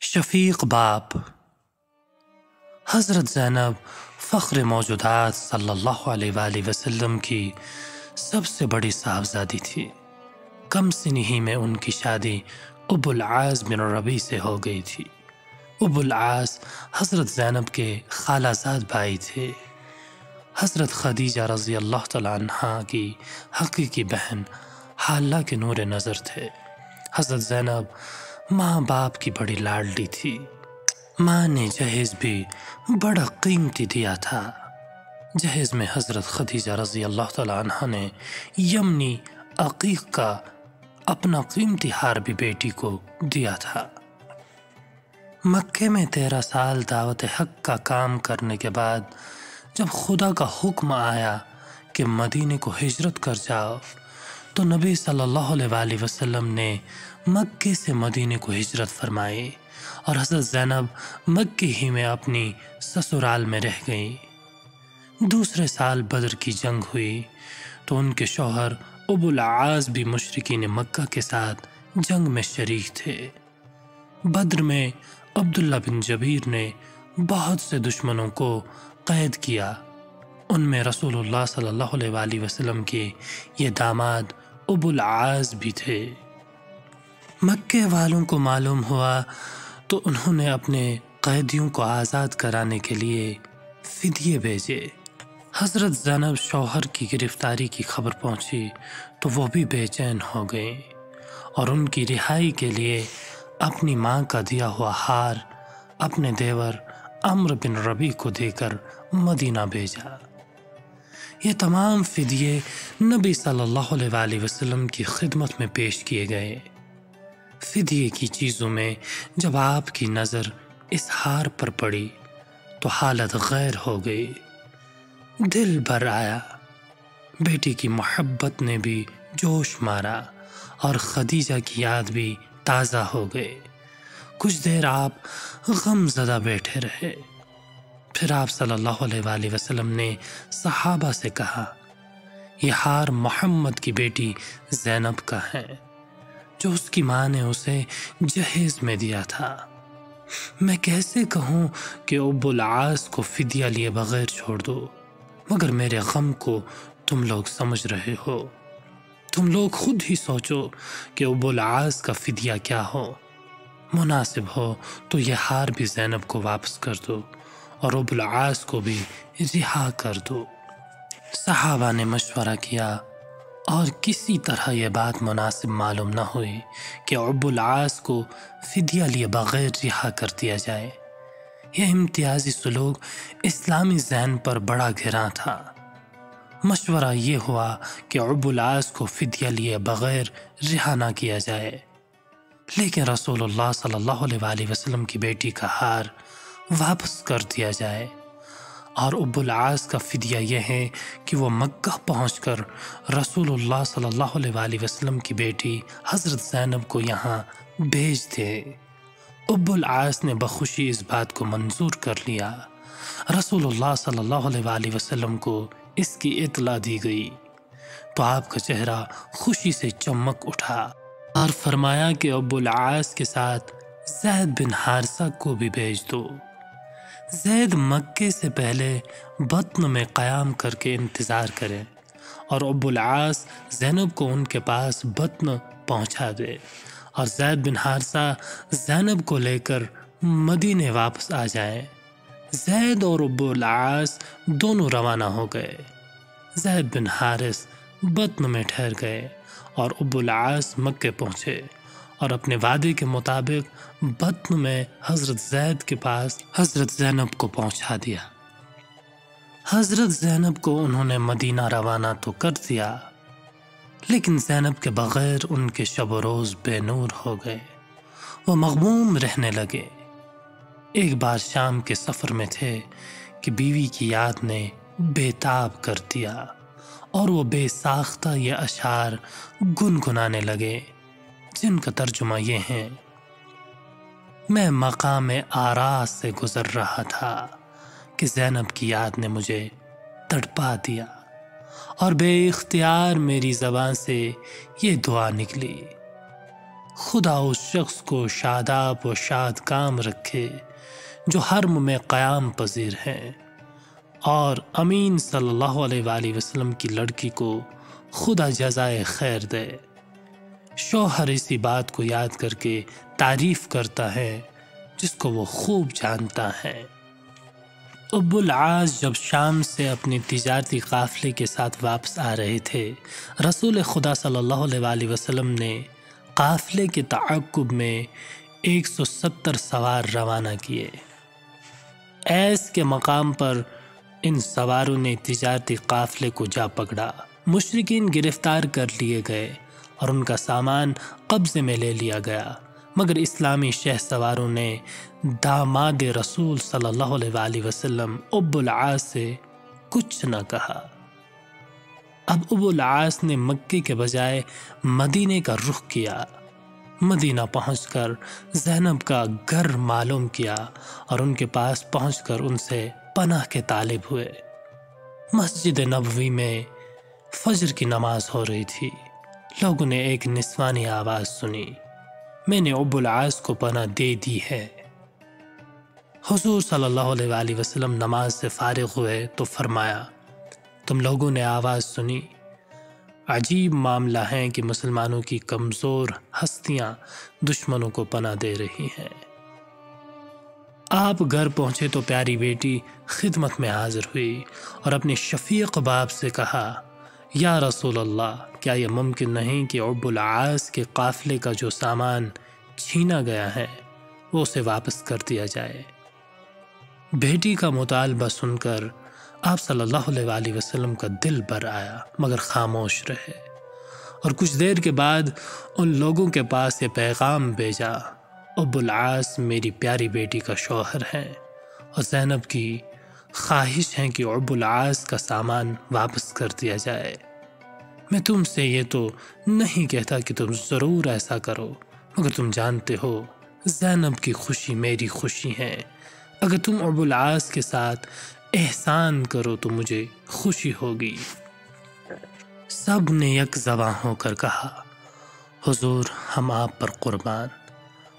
شفیق باپ حضرت زینب فخر موجودات صلی اللہ علیہ وآلہ وسلم کی سب سے بڑی صاحبزادی تھی۔ کم سن ہی میں ان کی شادی ابو العاص بن ربیع سے ہو گئی تھی۔ ابو العاص حضرت زینب کے خالہ زاد بھائی تھے۔ حضرت خدیجہ رضی اللہ تعالی عنہا کی حقیقی بہن حالہ کے نور نظر تھے۔ حضرت زینب ماں باپ کی بڑی لاڈلی تھی۔ ماں نے جہیز بھی بڑا قیمتی دیا تھا۔ جہیز میں حضرت خدیجہ رضی اللہ تعالی عنہا نے یمنی عقیق کا اپنا قیمتی ہار بھی بیٹی کو دیا تھا۔ مکے میں 13 سال دعوت حق کا کام کرنے کے بعد جب خدا کا حکم آیا کہ مدینے کو ہجرت کر جاؤ تو نبی صلی اللہ علیہ وآلہ وسلم نے مکے سے مدینے کو ہجرت فرمائی اور حضرت زینب مکے ہی میں اپنی سسرال میں رہ گئیں۔ دوسرے سال بدر کی جنگ ہوئی تو ان کے شوہر ابو العاص بھی مشرکین مکہ کے ساتھ جنگ میں شریک تھے۔ بدر میں عبداللہ بن جبیر نے بہت سے دشمنوں کو قید کیا۔ ان میں رسول اللہ صلی اللہ علیہ وآلہ وسلم کے یہ داماد ابو العاص بھی تھے۔ مکے والوں کو معلوم ہوا تو انہوں نے اپنے قیدیوں کو آزاد کرانے کے لیے فدیے بھیجے۔ حضرت زینب شوہر کی گرفتاری کی خبر پہنچی تو وہ بھی بے چین ہو گئیں اور ان کی رہائی کے لیے اپنی ماں کا دیا ہوا ہار اپنے دیور عمرو بن ربیع کو دے کر مدینہ بھیجا۔ یہ تمام فدیے نبی صلی اللہ علیہ وآلہ وسلم کی خدمت میں پیش کیے گئے۔ فدیے کی چیزوں میں جب آپ کی نظر اس ہار پر پڑی تو حالت غیر ہو گئی، دل بھر آیا۔ بیٹی کی محبت نے بھی جوش مارا اور خدیجہ کی یاد بھی تازہ ہو گئے۔ کچھ دیر آپ غم زدہ بیٹھے رہے، پھر آپ صلی اللہ علیہ وآلہ وسلم نے صحابہ سے کہا، یہ ہار محمد کی بیٹی زینب کا ہے جو اس کی ماں نے اسے جہیز میں دیا تھا۔ میں کیسے کہوں کہ ابو العاص کو فدیہ لیے بغیر چھوڑ دو، مگر میرے غم کو تم لوگ سمجھ رہے ہو۔ تم لوگ خود ہی سوچو کہ ابو العاص کا فدیہ کیا ہو۔ مناسب ہو تو یہ ہار بھی زینب کو واپس کر دو اور ابو العاص کو بھی رہا کر دو۔ صحابہ نے مشورہ کیا اور کسی طرح یہ بات مناسب معلوم نہ ہوئی کہ ابو العاص کو فدیہ لیے بغیر رہا کر دیا جائے۔ یہ امتیازی سلوک اسلامی ذہن پر بڑا گراں تھا۔ مشورہ یہ ہوا کہ ابو العاص کو فدیہ لیے بغیر رہا نہ کیا جائے، لیکن رسول اللہ صلی اللہ علیہ وآلہ وسلم کی بیٹی کا ہار واپس کر دیا جائے، اور ابو العاص کا فدیہ یہ ہے کہ وہ مکہ پہنچ کر رسول اللہ صلی اللہ علیہ وآلہ وسلم کی بیٹی حضرت زینب کو یہاں بھیج دے۔ ابو العاص نے بخوشی اس بات کو منظور کر لیا۔ رسول اللہ صلی اللہ علیہ وآلہ وسلم کو اس کی اطلاع دی گئی تو آپ کا چہرہ خوشی سے چمک اٹھا اور فرمایا کہ ابو العاص کے ساتھ زید بن حارثہ کو بھی بھیج دو۔ زید مکے سے پہلے بطن میں قیام کر کے انتظار کرے اور ابو العاص زینب کو ان کے پاس بطن پہنچا دے، اور زید بن حارثہ زینب کو لے کر مدینے واپس آ جائیں۔ زید اور ابو العاص دونوں روانہ ہو گئے۔ زید بن حارث بطن میں ٹھہر گئے اور ابو العاص مکے پہنچے اور اپنے وعدے کے مطابق بطن میں حضرت زید کے پاس حضرت زینب کو پہنچا دیا۔ حضرت زینب کو انہوں نے مدینہ روانہ تو کر دیا، لیکن زینب کے بغیر ان کے شب و روز بے نور ہو گئے۔ وہ مغموم رہنے لگے۔ ایک بار شام کے سفر میں تھے کہ بیوی کی یاد نے بے تاب کر دیا اور وہ بے ساختہ یہ اشعار گنگنانے لگے، جن کا ترجمہ یہ ہے، میں مقام آراز سے گزر رہا تھا کہ زینب کی یاد نے مجھے تڑپا دیا اور بے اختیار میری زبان سے یہ دعا نکلی، خدا اس شخص کو شاداب و شاد کام رکھے جو حرم میں قیام پذیر ہیں، اور امین صلی اللہ علیہ وآلہ وسلم کی لڑکی کو خدا جزائے خیر دے۔ شوہر اسی بات کو یاد کر کے تعریف کرتا ہے جس کو وہ خوب جانتا ہے۔ ابو العاص جب شام سے اپنی تجارتی قافلے کے ساتھ واپس آ رہے تھے، رسول خدا صلی اللہ علیہ وآلہ وسلم نے قافلے کے تعاقب میں 170 سوار روانہ کیے۔ ایس کے مقام پر ان سواروں نے تجارتی قافلے کو جا پکڑا۔ مشرکین گرفتار کر لیے گئے اور ان کا سامان قبضے میں لے لیا گیا، مگر اسلامی شہ سواروں نے داماد رسول صلی اللہ علیہ وآلہ وسلم ابو العاص سے کچھ نہ کہا۔ اب ابو العاص نے مکے کے بجائے مدینے کا رخ کیا۔ مدینہ پہنچ کر زینب کا گھر معلوم کیا اور ان کے پاس پہنچ کر ان سے پناہ کے طالب ہوئے۔ مسجد نبوی میں فجر کی نماز ہو رہی تھی۔ لوگوں نے ایک نسوانی آواز سنی، میں نے ابو العاص کو پناہ دے دی ہے۔ حضور صلی اللہ علیہ وآلہ وسلم نماز سے فارغ ہوئے تو فرمایا، تم لوگوں نے آواز سنی؟ عجیب معاملہ ہے کہ مسلمانوں کی کمزور ہستیاں دشمنوں کو پناہ دے رہی ہیں۔ آپ گھر پہنچے تو پیاری بیٹی خدمت میں حاضر ہوئی اور اپنے شفیق باپ سے کہا، یا رسول اللہ، کیا یہ ممکن نہیں کہ ابو العاص کے قافلے کا جو سامان چھینا گیا ہے وہ اسے واپس کر دیا جائے؟ بیٹی کا مطالبہ سن کر آپ صلی اللہ علیہ وآلہ وسلم کا دل بھر آیا، مگر خاموش رہے، اور کچھ دیر کے بعد ان لوگوں کے پاس یہ پیغام بھیجا، ابو العاص میری پیاری بیٹی کا شوہر ہے اور زینب کی خواہش ہے کہ ابو العاص کا سامان واپس کر دیا جائے۔ میں تم سے یہ تو نہیں کہتا کہ تم ضرور ایسا کرو، مگر تم جانتے ہو زینب کی خوشی میری خوشی ہے۔ اگر تم ابو العاص کے ساتھ احسان کرو تو مجھے خوشی ہوگی۔ سب نے یک زباں ہو کر کہا، حضور ہم آپ پر قربان،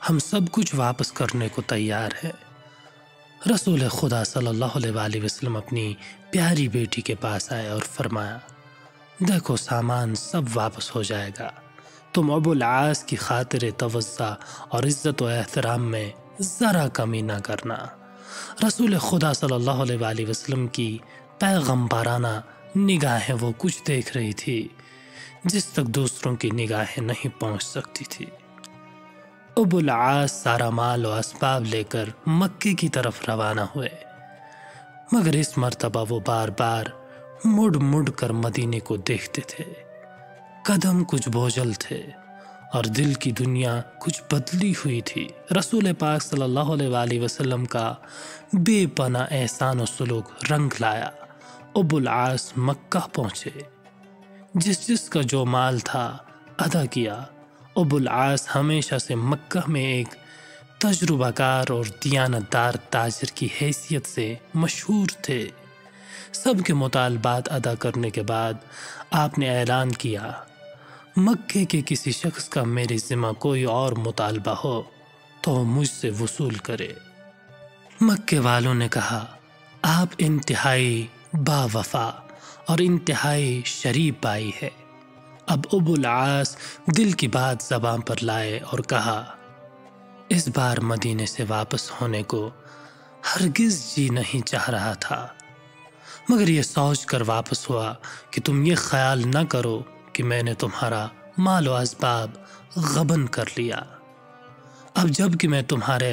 ہم سب کچھ واپس کرنے کو تیار ہیں۔ رسول خدا صلی اللہ علیہ وآلہ وسلم اپنی پیاری بیٹی کے پاس آئے اور فرمایا، دیکھو سامان سب واپس ہو جائے گا، تم ابو العاص کی خاطر توضع اور عزت و احترام میں ذرا کمی نہ کرنا۔ رسول خدا صلی اللہ علیہ وآلہ وسلم کی پیغمبرانہ نگاہیں وہ کچھ دیکھ رہی تھی جس تک دوسروں کی نگاہیں نہیں پہنچ سکتی تھی۔ ابو العاص سارا مال و اسباب لے کر مکے کی طرف روانہ ہوئے، مگر اس مرتبہ وہ بار بار مڑ مڑ کر مدینے کو دیکھتے تھے۔ قدم کچھ بوجھل تھے اور دل کی دنیا کچھ بدلی ہوئی تھی۔ رسول پاک صلی اللہ علیہ وآلہ وسلم کا بے پناہ احسان و سلوک رنگ لایا۔ ابو العاص مکہ پہنچے، جس کا جو مال تھا ادا کیا۔ ابو العاص ہمیشہ سے مکہ میں ایک تجربہ کار اور دیانتدار تاجر کی حیثیت سے مشہور تھے۔ سب کے مطالبات ادا کرنے کے بعد آپ نے اعلان کیا، مکے کے کسی شخص کا میرے ذمہ کوئی اور مطالبہ ہو تو وہ مجھ سے وصول کرے۔ مکے والوں نے کہا، آپ انتہائی با وفا اور انتہائی شریف بھائی ہے۔ اب ابو العاص دل کی بات زبان پر لائے اور کہا، اس بار مدینے سے واپس ہونے کو ہرگز جی نہیں چاہ رہا تھا، مگر یہ سوچ کر واپس ہوا کہ تم یہ خیال نہ کرو کہ میں نے تمہارا مال و اسباب غبن کر لیا۔ اب جب کہ میں تمہارے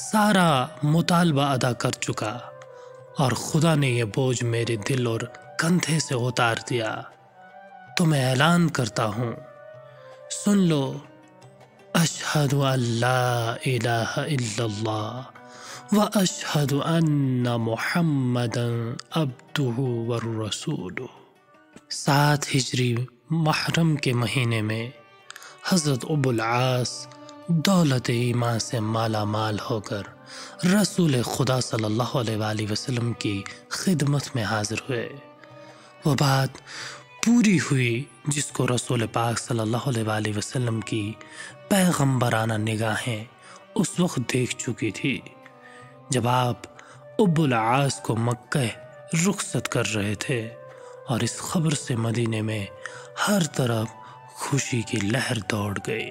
سارا مطالبہ ادا کر چکا اور خدا نے یہ بوجھ میرے دل اور کندھے سے اتار دیا، تو میں اعلان کرتا ہوں، سن لو، اشہد ان لا الہ الا اللہ و اشہد ان محمدا عبدہ والرسولہ۔ 7 ہجری محرم کے مہینے میں حضرت ابو العاص دولت ایمان سے مالا مال ہو کر رسول خدا صلی اللہ علیہ وآلہ وسلم کی خدمت میں حاضر ہوئے۔ وہ بات پوری ہوئی جس کو رسول پاک صلی اللہ علیہ وآلہ وسلم کی پیغمبرانہ نگاہیں اس وقت دیکھ چکی تھی جب آپ ابو العاص کو مکہ رخصت کر رہے تھے، اور اس خبر سے مدینے میں ہر طرف خوشی کی لہر دوڑ گئی۔